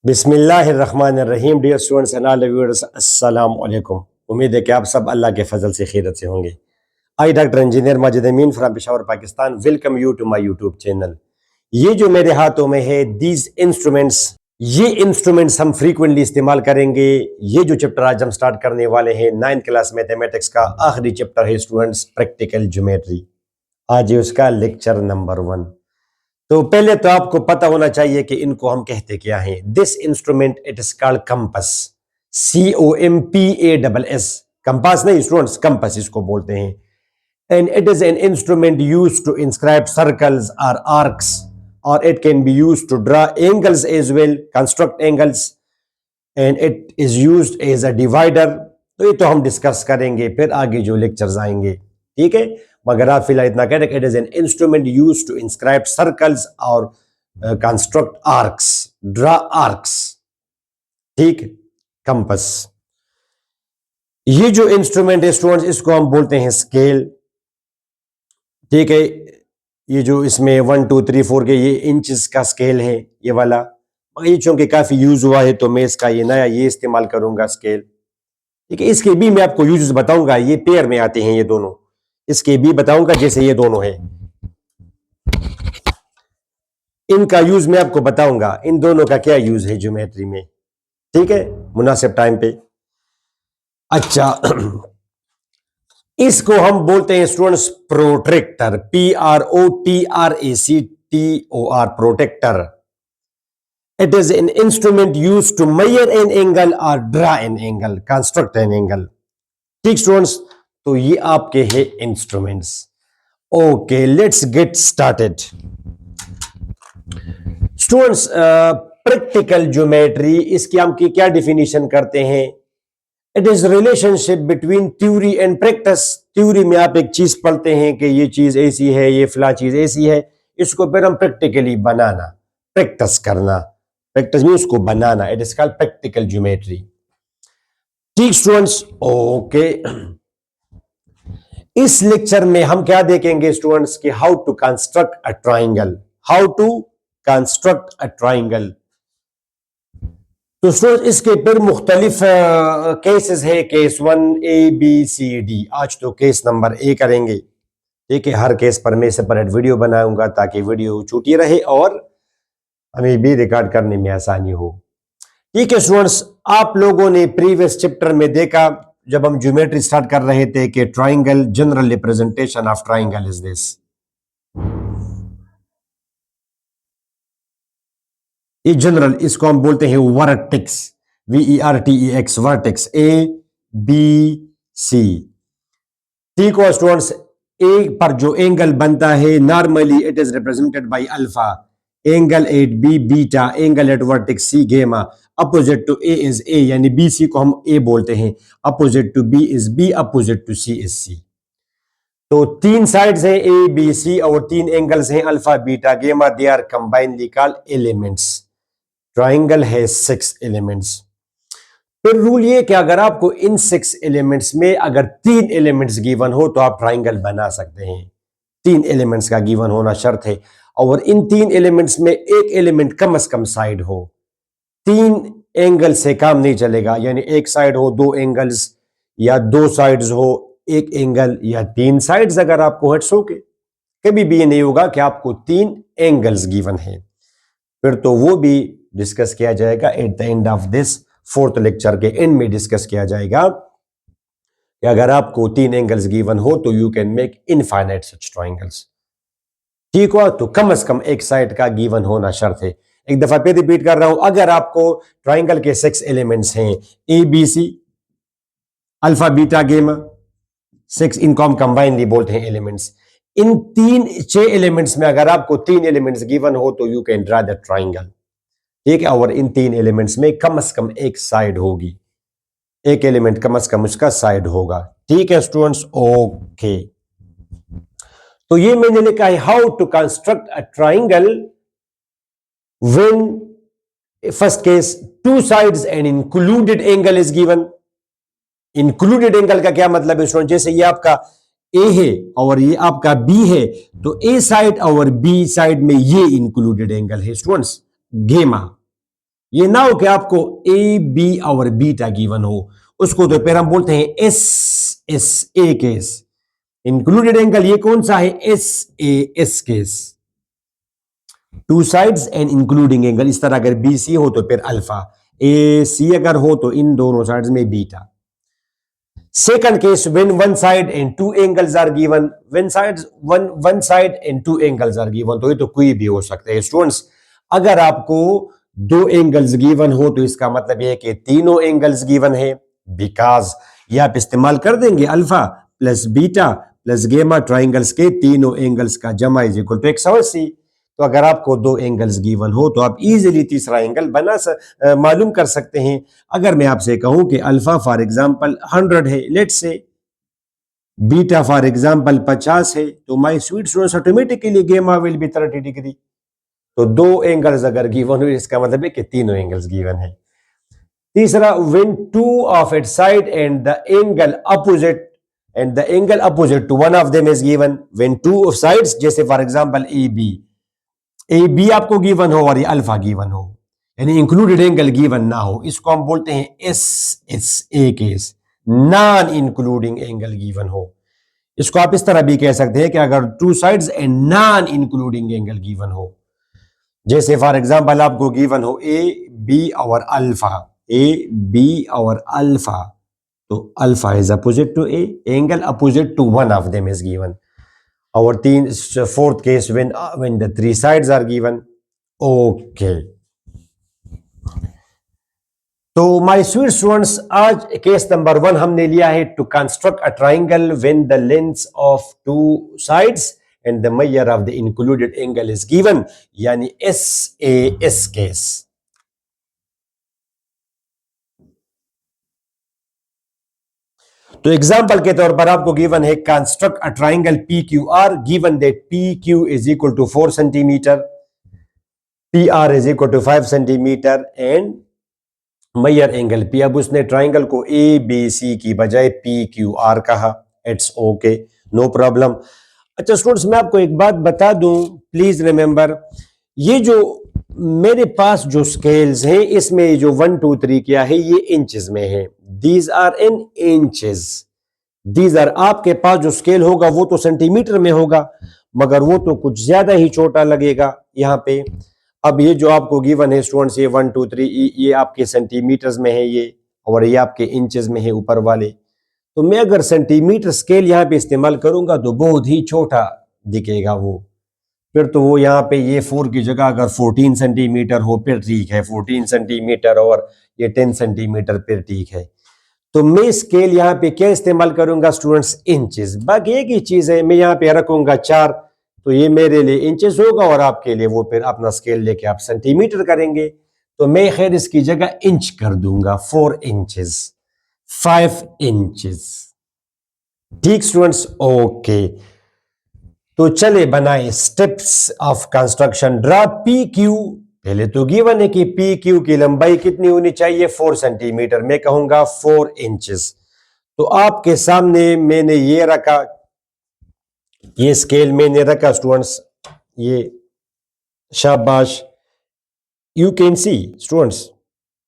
बिस्मिल्लाहिर्रहमानिर्रहीम। Dear students and all viewers, अस्सलाम वालेकुम। उम्मीद है कि आप सब अल्लाह के फजल से खैरियत से होंगे। I doctor engineer Majid Amin from Peshawar Pakistan welcome you to my YouTube channel. ये जो मेरे हाथों में है दीज इंस्ट्रूमेंट्स, ये इंस्ट्रूमेंट्स हम फ्रीक्वेंटली इस्तेमाल करेंगे। ये जो चैप्टर आज हम स्टार्ट करने वाले हैं 9th क्लास मैथमेटिक्स का आखिरी चैप्टर है स्टूडेंट्स, प्रैक्टिकल ज्योमेट्री। आज है उसका लेक्चर नंबर 1। तो पहले तो आपको पता होना चाहिए कि इनको हम कहते क्या हैं। This instrument it is called compass, COMPASS। Compass नहीं स्टूडेंट्स, कंपस इसको बोलते हैं। And it is an instrument used to inscribe circles और आर्क्स, और it can be used to draw angles as well, construct angles, and it is used as a divider. तो ये तो हम डिस्कस करेंगे फिर आगे जो लेक्चर्स आएंगे, ठीक है। मगर आप फिलहाल इतना कह रहे, it is an instrument used to inscribe circles और कंस्ट्रक्ट आर्क्स, ड्रा आर्क्स, ठीक। कंपस ये जो इंस्ट्रूमेंट है स्टूडेंट्स, इसको हम बोलते हैं स्केल, ठीक है। ये जो इसमें 1 2 3 4 के ये इंचेस का स्केल है, ये वाला। ये चूंकि काफी यूज हुआ है तो मैं इसका ये नया ये इस्तेमाल करूंगा स्केल, ठीक है। इसके भी मैं आपको यूजेस बताऊंगा, ये पेयर में आते हैं ये दोनों। इसके भी बताऊंगा जैसे ये दोनों है, इनका यूज मैं आपको बताऊंगा, इन दोनों का क्या यूज है ज्योमेट्री में, ठीक है, मुनासिब टाइम पे। अच्छा इसको हम बोलते हैं students protractor, PROTRACTOR, protractor. It is an instrument use to measure an angle और draw an angle, construct an angle, ठीक स्टूडेंट्स। तो ये आपके हैं instruments. Okay, let's get started students. Practical geometry, इसकी हम की क्या डिफिनीशन करते हैं? It is relationship between theory and practice. Theory में आप एक चीज पढ़ते हैं कि ये चीज ऐसी है, ये फला चीज ऐसी है, इसको फिर हम प्रैक्टिकली बनाना, प्रैक्टिस करना, प्रैक्टिस में उसको बनाना, it is called practical geometry, ठीक स्टूडेंट्स। ओके, इस लेक्चर में हम क्या देखेंगे स्टूडेंट्स कि how to construct a triangle, how to construct a triangle. तो स्टूडेंट्स इसके फिर मुख्तलिफ केसेस है, केस 1 ABCD। आज तो केस नंबर A करेंगे, ठीक है। हर केस पर मैं सेपरेट वीडियो बनाऊंगा ताकि वीडियो छूटी रहे और हमें भी रिकॉर्ड करने में आसानी हो, ठीक है स्टूडेंट्स। आप लोगों ने प्रीवियस चैप्टर में देखा जब हम ज्योमेट्री स्टार्ट कर रहे थे कि triangle, general representation of triangle is this. ये जनरल, इसको हम बोलते हैं वर्टेक्स, VERTEX, वर्टेक्स ABC, ठीक हो स्टूडेंट्स। ए पर जो एंगल बनता है normally it is represented by alpha, angle at B beta, angle at vertex C gamma, opposite to A is A, यानी BC को हम A बोलते हैं, opposite to B is B, opposite to C is C। तो 3 sides हैं ABC और 3 angles हैं alpha beta gamma, they are combinely called elements. Triangle है 6 एलिमेंट्स। फिर रूल ये कि अगर आपको इन 6 एलिमेंट्स में अगर 3 एलिमेंट्स गिवन हो तो आप ट्राइंगल बना सकते हैं। 3 एलिमेंट्स का गिवन होना शर्त है, और इन 3 एलिमेंट्स में एक एलिमेंट कम से कम साइड हो। 3 एंगल से काम नहीं चलेगा, यानी एक साइड हो 2 एंगल्स, या 2 साइड्स हो 1 एंगल, या 3 साइड्स अगर आपको हट्स हो के, कभी भी ये नहीं होगा कि आपको 3 एंगल्स गिवन है। फिर तो वो भी डिस्कस किया जाएगा at the end of this 4th lecture के एंड में डिस्कस किया जाएगा कि अगर आपको 3 एंगल्स गिवन हो तो you can make infinite such triangles, ठीक हो। तो कम से कम एक साइड का गिवन होना शर्त है। एक दफा फिर रिपीट कर रहा हूं, अगर आपको ट्राइंगल के 6 एलिमेंट्स हैं ABC, अल्फा बीटा गामा, 6, इनको हम कंबाइनली बोलते हैं एलिमेंट्स। इन 6 एलिमेंट्स में अगर आपको 3 एलिमेंट्स गिवन हो तो you can draw the triangle, ठीक है। और इन 3 एलिमेंट्स में कम से कम एक साइड होगी, एक एलिमेंट कम से कम उसका साइड होगा, ठीक है स्टूडेंट्स। ओके, तो ये मैंने लिखा है how to construct a triangle when first case 2 sides and included angle is given. Included angle का क्या मतलब है स्टूडेंट? जैसे ये आपका A है और ये आपका B है, तो A साइड और B साइड में ये इंक्लूडेड एंगल है स्टूडेंट्स, गेमा, ये ना हो कि आपको ए बी और बीटा गिवन हो, उसको तो फिर हम बोलते हैं S S A case. Included angle ये कौन सा है? S A S case. To sides and including angle, इस तरह अगर बी सी हो तो फिर अल्फा, ए सी अगर हो तो इन दोनों साइड्स में beta. Second case, when one side and two angles are given, when sides one side and two angles are given, तो ये तो कोई भी हो सकता है स्टूडेंट्स। अगर आपको दो एंगल्स गिवन हो तो इसका मतलब ये है कि तीनों एंगल्स गिवन है, बिकॉज ये आप इस्तेमाल कर देंगे अल्फा प्लस बीटा प्लस गेमा ट्राइंगल्स के तीनों एंगल्स का जमा इज इक्वल टू 180। तो अगर आपको दो एंगल्स गिवन हो तो आप इजीली तीसरा एंगल मालूम कर सकते हैं। अगर मैं आपसे कहूं कि अल्फा फॉर एग्जांपल 100 है, let's say beta for example 50 है, तो माय स्वीट स्टूडेंट्स ऑटोमेटिकली गेमा विल बी 30 डिग्री। तो दो एंगल्स अगर गिवन हो इसका मतलब है कि तीनों एंगल्स गिवन है। तीसरा, when two of it side and the angle opposite to one of them is given, when two sides, जैसे फॉर एग्जांपल ए बी आपको गिवन हो और ये अल्फा गिवन हो, यानी इंक्लूडेड एंगल गिवन ना हो, इसको हम बोलते हैं S S A case. Non including angle given हो, इसको आप इस तरह भी कह सकते हैं कि अगर two sides and non including angle given हो, जैसे फॉर एग्जांपल आपको गिवन हो ए बी और अल्फा, ए बी और अल्फा, तो alpha is opposite to A, angle opposite to one of them is given. और fourth case, when the three sides are given. Okay, तो my sweet students, आज case number 1 हमने लिया है to construct a triangle when the lengths of two sides and the measure of the included angle is given, यानी S A S case. तो example के तौर पर आपको गिवन है construct a triangle P Q R, given that P Q is equal to 4 centimetre, P R is equal to 5 centimetre and major angle P. अब उसने triangle को A B C की बजाय पी क्यू आर कहा, it's okay, no problem. अच्छा students, मैं आपको एक बात बता दूं, प्लीज रिमेंबर, ये जो मेरे पास जो स्केल्स हैं इसमें जो 1 2 3 क्या है, ये इंचेस में है, these are in inches, these are, आपके पास जो स्केल होगा वो तो सेंटीमीटर में होगा, मगर वो तो कुछ ज्यादा ही छोटा लगेगा यहाँ पे। अब ये जो आपको गिवन है स्टूडेंट्स, ये 1 2 3, ये आपके सेंटीमीटर्स में है ये, और ये आपके इंचेस में है ऊपर वाले। तो मैं अगर सेंटीमीटर स्केल यहाँ पे इस्तेमाल करूंगा तो बहुत ही छोटा दिखेगा वो, फिर तो वो यहाँ पे ये 4 की जगह अगर 14 सेंटीमीटर हो फिर ठीक है, 14 सेंटीमीटर और ये 10 सेंटीमीटर फिर ठीक है। तो मैं स्केल यहाँ पे क्या इस्तेमाल करूंगा स्टूडेंट्स, इंचेस। बाकी एक ही चीज है, मैं यहाँ पे रखूंगा 4, तो ये मेरे लिए इंचेस होगा और आपके लिए वो फिर अपना स्केल लेके आप सेंटीमीटर करेंगे। तो मैं खैर इसकी जगह इंच कर दूंगा, 4 इंचेस, 5 इंचेस। ठीक स्टूडेंट्स, ओके। तो चले बनाए steps of construction. Draw P Q, पहले तो गिवन है कि पी क्यू की लंबाई कितनी होनी चाहिए, 4 सेंटीमीटर, मैं कहूंगा 4 इंचेस। तो आपके सामने मैंने ये रखा, ये स्केल मैंने रखा स्टूडेंट्स, ये शाबाश, यू कैन सी स्टूडेंट्स,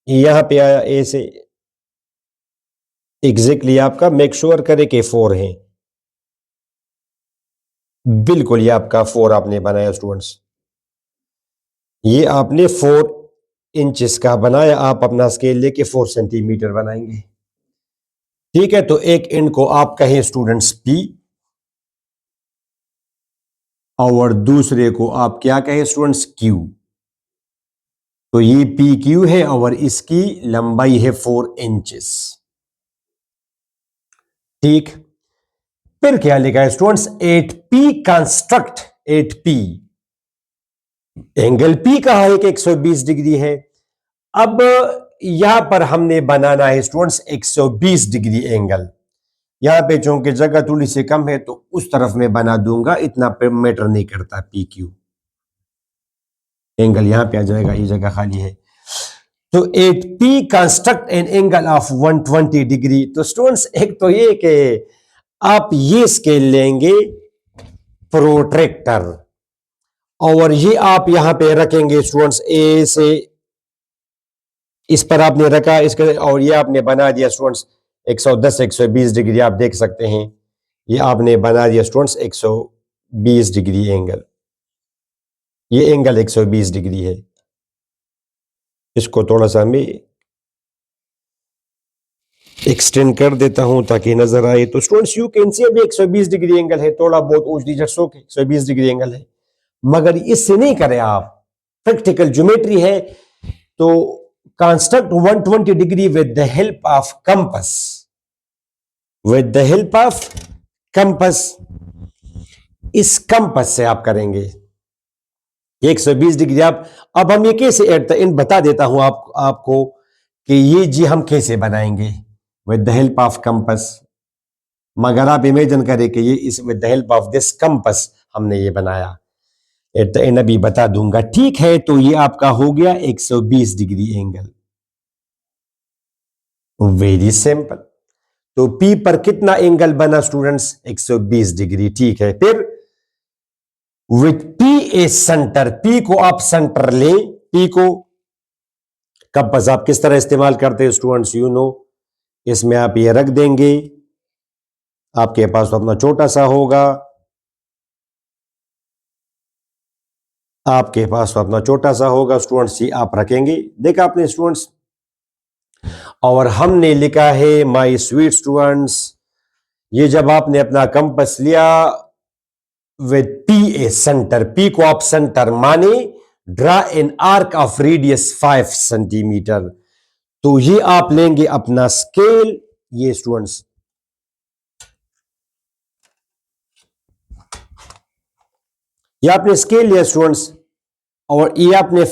यहां पे आया ए से, एग्जैक्टली आपका मेक श्योर करे कि 4 है, बिल्कुल ये आपका 4 आपने बनाया स्टूडेंट्स, ये आपने 4 इंचेस का बनाया, आप अपना स्केल लेके 4 सेंटीमीटर बनाएंगे। ठीक है, तो एक एंड को आप कहें स्टूडेंट्स पी और दूसरे को आप क्या कहें स्टूडेंट्स, क्यू। तो ये पी क्यू है और इसकी लंबाई है 4 इंचेस। ठीक, फिर क्या लिखा है students, 8P construct 8P, angle P कहा है कि 120 डिग्री है। अब यहां पर हमने बनाना है स्टूडेंट्स 120 डिग्री एंगल। यहां पे चूंकि जगह थोड़ी सी कम है तो उस तरफ में बना दूंगा, इतना मैटर नहीं करता पी क्यू, एंगल यहां पे आ जाएगा, ये जगह खाली है। तो 8P construct an angle of 120 degree. तो स्टूडेंट्स एक तो ये कि आप ये स्केल लेंगे प्रोट्रैक्टर और ये आप यहां पे रखेंगे स्टूडेंट्स ए से इस पर आपने रखा इसके, और ये आपने बना दिया स्टूडेंट्स 110 120 डिग्री। आप देख सकते हैं ये आपने बना दिया स्टूडेंट्स 120 डिग्री एंगल। ये एंगल 120 डिग्री है। इसको थोड़ा सा मैं एक्सटेंड कर देता हूं ताकि नजर आए। तो स्टूडेंट्स यू कैन सी अभी 120 डिग्री एंगल है, थोड़ा बहुत ऊंच नीचे सो के 120 डिग्री एंगल है, मगर इससे नहीं करें आप, प्रैक्टिकल ज्योमेट्री है। तो construct 120 degree with the help of compass, with the help of compass. इस कंपास से आप करेंगे 120 डिग्री। आप अब हम ये कैसे एट द एंड बता देता हूं आपको कि ये जी हम कैसे बनाएंगे with the help of compass. मगर आप इमेजिन करें कि ये इस with the help of this compass हमने ये बनाया। एट द एंड अभी बता दूंगा, ठीक है। तो ये आपका हो गया 120 डिग्री एंगल, वेरी सिंपल। तो P पर कितना एंगल बना स्टूडेंट्स? 120 डिग्री, ठीक है। फिर with P A centre, P को आप सेंटर ले, P को कंपास आप किस तरह इस्तेमाल करते हैं स्टूडेंट्स, यू नो। इसमें आप ये रख देंगे, आपके पास तो अपना छोटा सा होगा, आपके पास तो अपना छोटा सा होगा स्टूडेंट्स, ये आप रखेंगे। देखा आपने स्टूडेंट्स, और हमने लिखा है माय स्वीट स्टूडेंट्स, ये जब आपने अपना कंपास लिया with P A centre, P को आप सेंटर माने, draw an arc of radius 5 centimetre. तो ये आप लेंगे अपना स्केल, ये स्टूडेंट्स ये आपने स्केल लिया स्टूडेंट्स, और ये आपने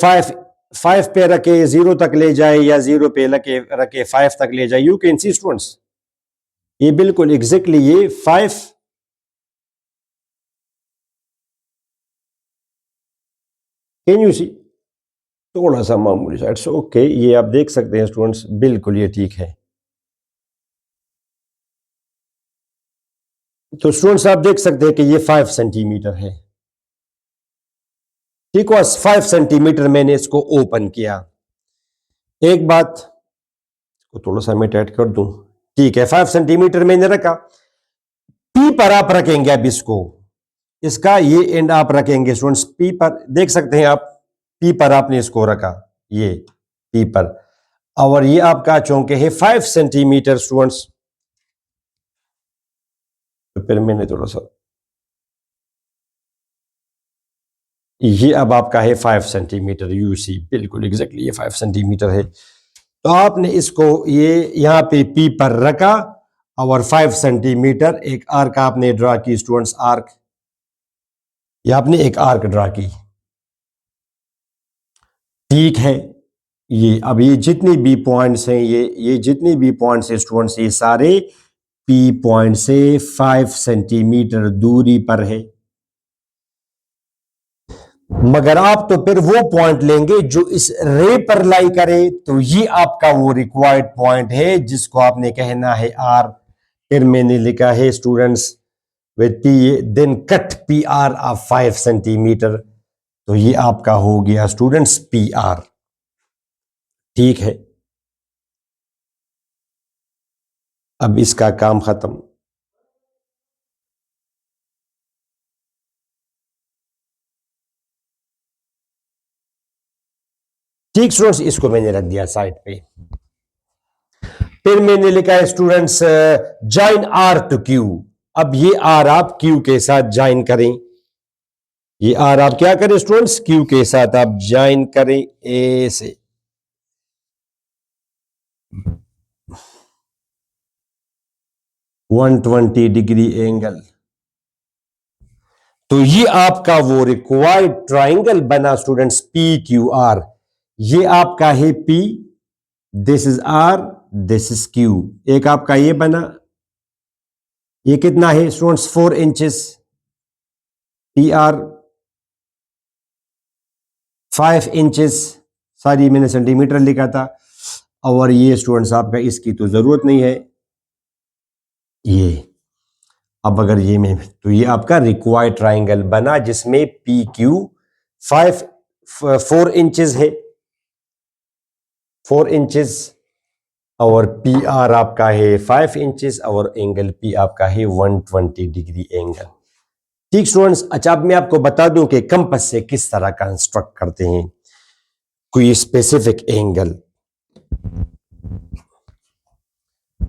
5 पे रखे 0 तक ले जाए, या 0 पे रखे 5 तक ले जाए। यू कैन सी स्टूडेंट्स, ये बिल्कुल एग्जैक्टली ये 5, कैन यू सी, थोड़ा सा मामूली सा, इट्स ओके। ये आप देख सकते हैं स्टूडेंट्स, बिल्कुल ये ठीक है। तो स्टूडेंट्स आप देख सकते हैं कि ये 5 सेंटीमीटर है, ठीक है। 5 सेंटीमीटर मैंने इसको ओपन किया। एक बात को थोड़ा सा मैं टाइट कर दूं, ठीक है। 5 सेंटीमीटर मैंने रखा, पी पर आप रखेंगे अब इसको, इसका ये एंड आप रखेंगे स्टूडेंट्स पी पर, देख सकते हैं आप, पी पर आपने इसको रखा, ये पी पर, और ये आपका चौके है 5 सेंटीमीटर स्टूडेंट्स। तो फिर मैंने थोड़ा सा, ये अब आपका है 5 सेंटीमीटर, यू सी बिल्कुल एग्जैक्टली ये 5 सेंटीमीटर है। तो आपने इसको ये यहां पे पी पर रखा, और 5 सेंटीमीटर एक आर्क आपने ड्रा की स्टूडेंट्स, आर्क, ये आपने एक आर्क ड्रा की, ठीक है। ये अब ये जितने भी पॉइंट्स हैं, ये जितने भी पॉइंट्स हैं स्टूडेंट्स, ये सारे पी पॉइंट से 5 सेंटीमीटर दूरी पर है। मगर आप तो फिर वो पॉइंट लेंगे जो इस रे पर लाई करे, तो ये आपका वो रिक्वायर्ड पॉइंट है जिसको आपने कहना है आर। फिर मैंने लिखा है students with P, then cut P R of 5 centimetre. तो ये आपका हो गया स्टूडेंट्स पी आर, ठीक है। अब इसका काम खत्म। ठीक स्टूडेंट्स, इसको मैंने रख दिया साइड पे। फिर मैंने लिखा है students join R to Q. अब ये आर आप क्यू के साथ ज्वाइन करें, ये आर आप क्या करें स्टूडेंट्स, क्यू के साथ आप ज्वाइन करें ए से। One 120 degree angle. तो ये आपका वो रिक्वायर्ड ट्राइंगल बना स्टूडेंट्स पी क्यू आर। ये आपका है P, this is R, this is Q. एक आपका ये बना, ये कितना है students 4 inches, P R 5 inches, sorry मैंने सेंटीमीटर लिखा था। और ये स्टूडेंट्स आपका, इसकी तो जरूरत नहीं है ये। अब अगर ये में, तो ये आपका रिक्वायर्ड ट्राइंगल बना जिसमें पी क्यू 4 इंचेस है। 4 इंचेस और पी आर आपका है 5 इंचेस और एंगल पी आपका है 120 डिग्री एंगल। ठीक स्टूडेंट्स, अच्छा अब मैं आपको बता दूं कि कंपास से किस तरह कंस्ट्रक्ट करते हैं कोई स्पेसिफिक एंगल।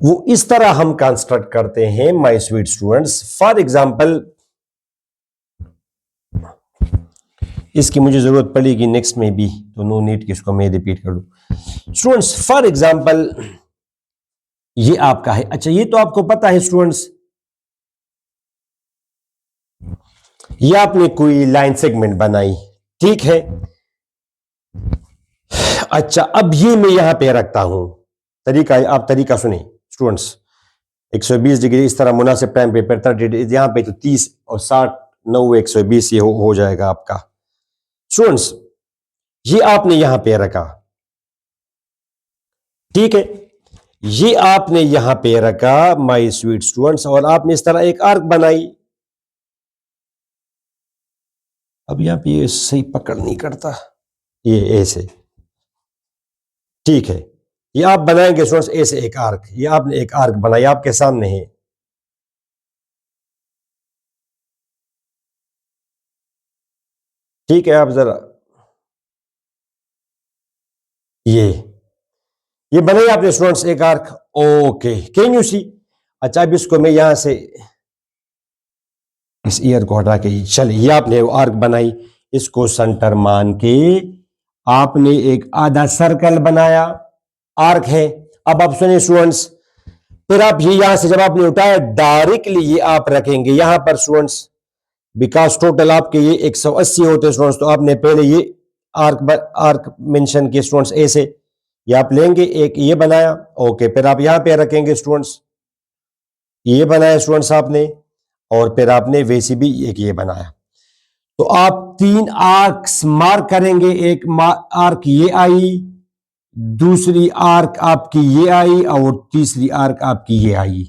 वो इस तरह हम कंस्ट्रक्ट करते हैं my sweet students. For example, इसकी मुझे जरूरत पड़ेगी नेक्स्ट में भी, तो नो नीड कि इसको मैं रिपीट कर दूं। स्टूडेंट्स फॉर एग्जांपल ये आपका है, अच्छा ये तो आपको पता है स्टूडेंट्स, ये आपने कोई लाइन सेगमेंट बनाई, ठीक है। अच्छा अब ये मैं यहां पे रखता हूं, तरीका आप तरीका सुने स्टूडेंट्स। 120 डिग्री इस तरह मुनासिब टाइम पे 30 यहां पे तो 30 और 60 90 120 ये हो जाएगा आपका। स्टूडेंट्स ये आपने यहां पे रखा, ठीक है, ये आपने यहां पे रखा माय स्वीट स्टूडेंट्स, और आपने इस तरह एक आर्क बनाई। अब यहां पे ये सही पकड़ नहीं करता, ये ऐसे, ठीक है, ये आप बनाएंगे स्टूडेंट्स ऐसे एक आर्क, ये आपने एक आर्क बनाई आपके सामने है। ठीक है, आप जरा ये बनाई आपने स्टूडेंट्स एक arc, okay can you see. अच्छा अब इसको मैं यहां से इस ईयर को हटा के, चल ये आपने आर्क बनाई, इसको सेंटर मान के आपने एक आधा सर्कल बनाया, आर्क है। अब आप सुनिए स्टूडेंट्स, फिर आप ये यहां से जब आपने उठाया डायरेक्टली ये आप रखेंगे यहां पर स्टूडेंट्स, बिकॉज टोटल आपके ये 180 होते स्टूडेंट्स, तो आपने पहले ये आर्क मेंशन किए स्टूडेंट्स ऐसे, ये आप लेंगे एक ये बनाया, ओके, फिर आप यहां पे रखेंगे स्टूडेंट्स, ये बनाया स्टूडेंट्स आपने, और फिर आपने वैसे भी एक ये बनाया, तो आप 3 आर्क्स मार्क करेंगे। एक आर्क ये आई, दूसरी आर्क आपकी ये आई, और तीसरी आर्क आपकी ये आई।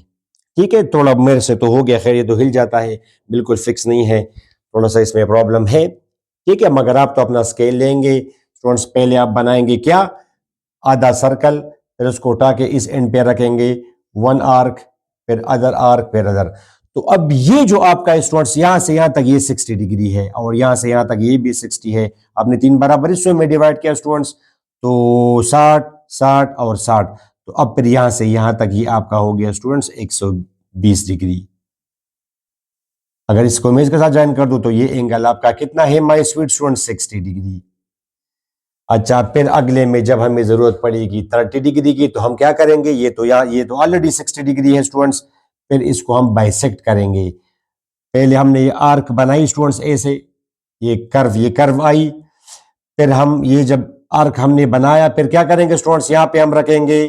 ठीक है, थोड़ा मेरे से तो हो गया, खैर ये तो हिल जाता है, बिल्कुल फिक्स नहीं है, थोड़ा सा इसमें प्रॉब्लम है, ठीक है, मगर आप तो अपना स्केल लेंगे स्टूडेंट्स। पहले आप बनाएंगे क्या, आधा सर्कल, फिर उसको उठा के इस एंड पे रखेंगे, 1 आर्क, फिर अदर आर्क, फिर अदर। तो अब ये जो आपका स्टूडेंट्स यहां से यहां तक ये 60 डिग्री है, और यहां से यहां तक ये भी 60 है। आपने 3 बराबर हिस्सों में डिवाइड किया स्टूडेंट्स, तो 60 60 और 60, तो अब फिर यहां से यहां तक ये आपका हो गया स्टूडेंट्स 120 डिग्री। अगर इसको मैं इसके साथ ज्वाइन कर दूं तो ये एंगल आपका कितना है माय स्वीट स्टूडेंट, 60 डिग्री। अच्छा फिर अगले में जब हमें जरूरत पड़ेगी 30 डिग्री की, तो हम क्या करेंगे, ये तो ऑलरेडी 60 डिग्री है स्टूडेंट्स, फिर इसको हम बाइसेक्ट करेंगे। पहले हमने ये आर्क बनाई स्टूडेंट्स ऐसे, ये कर्व आई, फिर हम ये जब आर्क हमने बनाया, फिर क्या करेंगे स्टूडेंट्स, यहाँ पे हम रखेंगे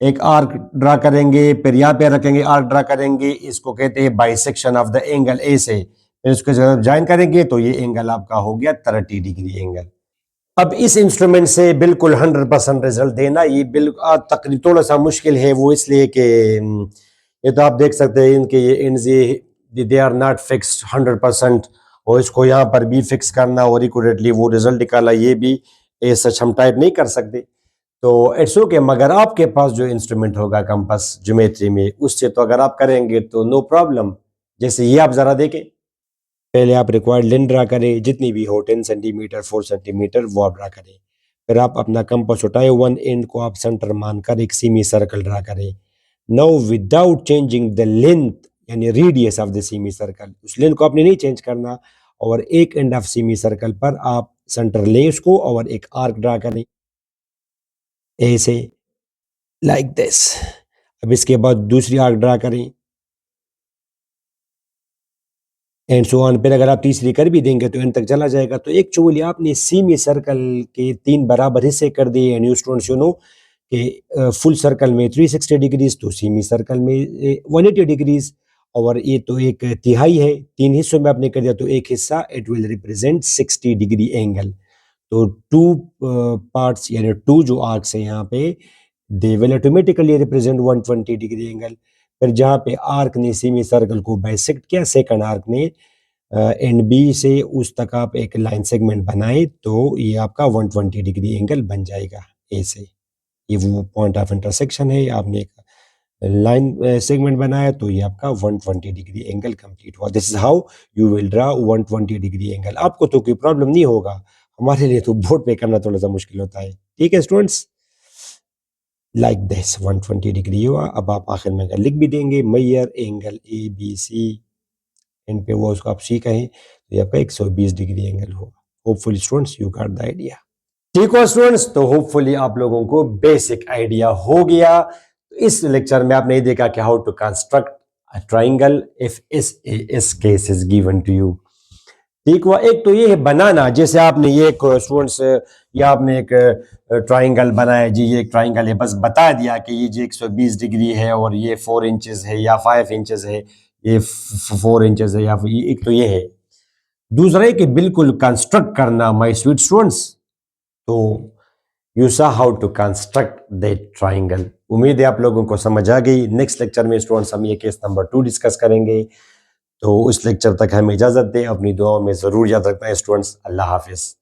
एक आर्क ड्रा करेंगे, फिर यहाँ पे रखेंगे आर्क ड्रा करेंगे, इसको कहते हैं bisection of the angle A से, फिर इसको जब ज्वाइन करेंगे तो ये एंगल आपका हो गया 30 डिग्री एंगल। अब इस इंस्ट्रूमेंट से बिल्कुल 100% रिजल्ट देना ये बिल्कुल तकरीबन थोड़ा सा मुश्किल है, वो इसलिए कि ये तो आप देख सकते हैं इनके ये ends they are not fixed 100%, और इसको यहाँ पर भी फिक्स करना और एक्यूरेटली वो रिजल्ट निकाला, ये भी सच हम टाइप नहीं कर सकते। तो इट्स ओके, मगर आपके पास जो इंस्ट्रूमेंट होगा कंपास ज्योमेट्री में, उससे तो अगर आप करेंगे तो नो प्रॉब्लम। जैसे ये आप जरा देखें, पहले आप रिक्वायर्ड लेंथ ड्रा करें, जितनी भी हो 10 सेंटीमीटर 4 सेंटीमीटर वो आप ड्रा करें। फिर आप अपना कंपास उठाए, वन एंड को आप सेंटर मानकर एक सेमी सर्कल ड्रा करें। Now without changing the length यानी radius of the semi circle, उस लेंथ को आपने नहीं चेंज करना, और एक एंड ऑफ सेमी सर्कल पर आप सेंटर लें उसको, और एक आर्क ड्रा करें ऐसे, लाइक दिस। अब इसके बाद दूसरी आर्क ड्रा करें, एंड सो ऑन। फिर अगर आप तीसरी कर भी देंगे तो एंड तक चला जाएगा। तो एक्चुअली आपने सेमी सर्कल के 3 बराबर हिस्से कर दिए, and you students you know कि फुल सर्कल में 360 डिग्रीज, तो सेमी सर्कल में 180 डिग्रीज, और ये तो एक तिहाई है, 3 हिस्सों में आपने कर दिया, तो एक हिस्सा it will represent 60 degree angle. तो 2 पार्ट्स यानी 2 जो आर्क्स हैं यहाँ पे, they will automatically represent 120 degree angle. फिर जहाँ पे आर्क ने सेमी सर्कल को बाइसेक्ट किया, सेकंड आर्क ने एंड बी से उस तक आप एक लाइन सेगमेंट बनाए, तो ये आपका 120 डिग्री एंगल बन जाएगा। ए से। ये वो पॉइंट ऑफ इंटरसेक्शन है, आपने एक लाइन सेगमेंट बनाया तो ये आपका 120 डिग्री एंगल कंप्लीट हुआ। This is how you will draw 120 degree angle. आपको तो कोई प्रॉब्लम नहीं होगा, हमारे लिए तो बोर्ड पे करना थोड़ा सा मुश्किल होता है। ठीक है स्टूडेंट्स, लाइक दिस 120 डिग्री हुआ। अब आप आखिर में अगर लिख भी देंगे Maihar angle A B C, इन पे वो उसको आप सी कहें तो ये आपका 120 डिग्री एंगल होगा। Hopefully students you got the idea. ठीक हो स्टूडेंट्स, तो होपफुली आप लोगों को बेसिक आइडिया हो गया। इस लेक्चर में आपने देखा कि how to construct a triangle if इस case is given to you. ठीक हुआ। एक तो ये है बनाना, जैसे आपने ये स्टूडेंट्स ये आपने एक ट्राइंगल बनाया जी, ये एक ट्राइंगल है, बस बता दिया कि ये जी 120 डिग्री है और ये 4 इंचेस है या 5 इंचेस है, ये 4 इंचेस है, या एक तो ये है। दूसरा है कि बिल्कुल कंस्ट्रक्ट करना माय स्वीट स्टूडेंट्स। तो you saw how to construct that triangle. उम्मीद है आप लोगों को समझ आ गई। नेक्स्ट लेक्चर में स्टूडेंट्स हम ये केस नंबर 2 डिस्कस करेंगे। तो उस लेक्चर तक हमें इजाजत दें, अपनी दुआओं में जरूर याद रखना है स्टूडेंट्स। अल्लाह हाफिज।